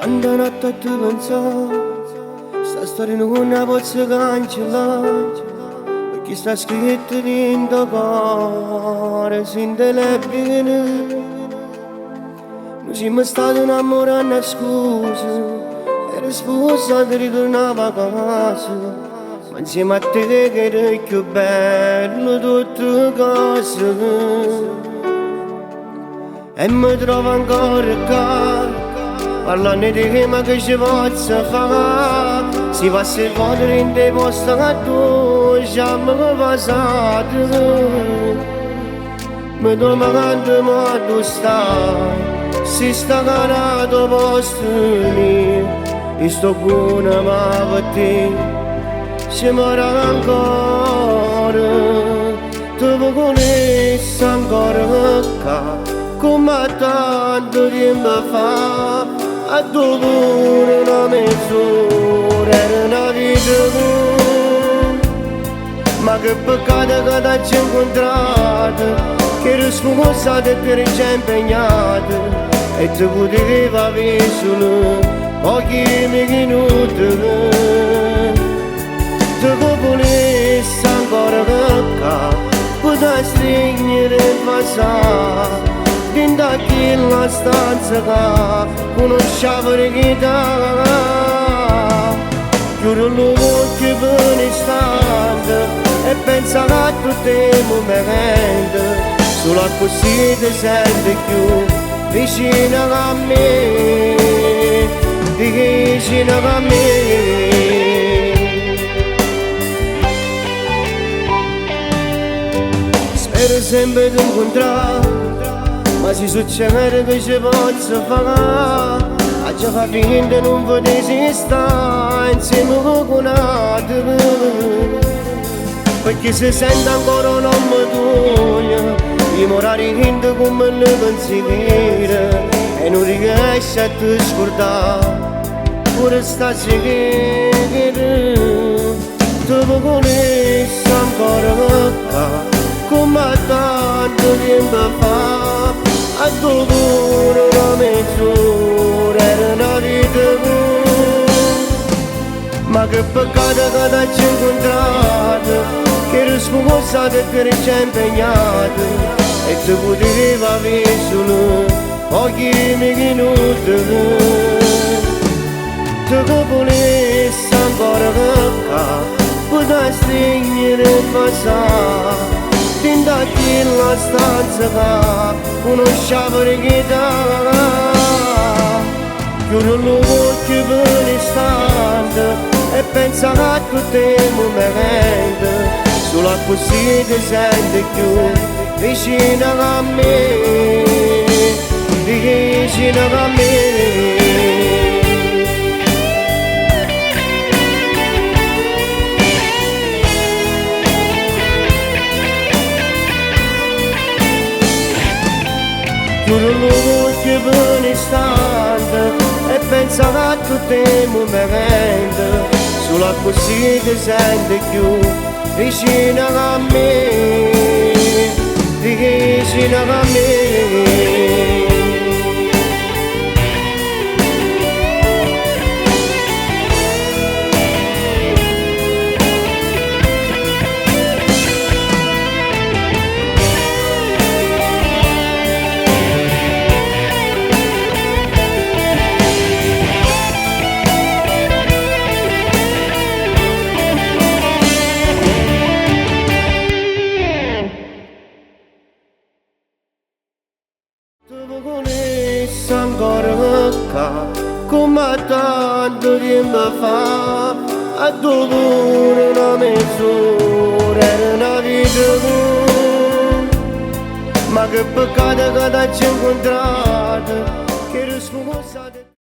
Quando notte tu pensavo, sta storia non la posso cancellare, perché sta scritto dentro cuore, si indelebile. Noi siamo stati innamorati a scusa, era sposata e ritornava a casa, ma insieme a te che eri più bello tutte cose. E mi trovo ancora qua, parlando di che ma che ci posso fare. Si passa il voto in dei posti che tu siamo passati. Mi domando ma tu stai, si sta canato posto mio, e sto buono ma per te ci muore ancora. Tu mi conosci ancora qua, come tanto tempo fa, a tuo pure una mezz'ora era una vita tua. Ma che peccato che t'hai incontrato, che eri sforzata e ti eri già impegnata, e ti potevi avere solo pochi minuti. Tu che volessi ancora che potevi stringere il passato dentro a quella stanza che conoscevo di chitarra. Chiudo l'occhio per un istante e penso a tutti i momenti, solo così ti senti più vicino a me, vicino a me. Spero sempre di incontrare, ma si succede che ci posso fare, a già fa finta non potessi stare insieme con altri, perché si sente ancora un uomo tuo, di morire finta come le pensieri, e non riesci a ti scordare, pure stasera. Tu mi conosci ancora qua, come tanto tempo fa, a tuo pure una mezz'ora era una vita tua. Ma che peccato che t'hai incontrato, che eri sposata e ti eri già impegnata, e ti potevi avere solo pochi minuti. Tu che volessi ancora che potevi stringere il passato dentro a quella stanza che conoscevo di chitarra. Chiudo l'occhio per un istante e penso a tutti i momenti, solo così ti senti più vicino a me, vicino a me. Chiudo l'occhio per un istante e penso a tutti i momenti, solo così ti senti più vicino a me, vicino a me. Tu mi conosci ancora qua, come tanto tempo fa, a tuo pure una mezz'ora era una vita tua. Ma che peccato che t'hai incontrato, che eri sposata.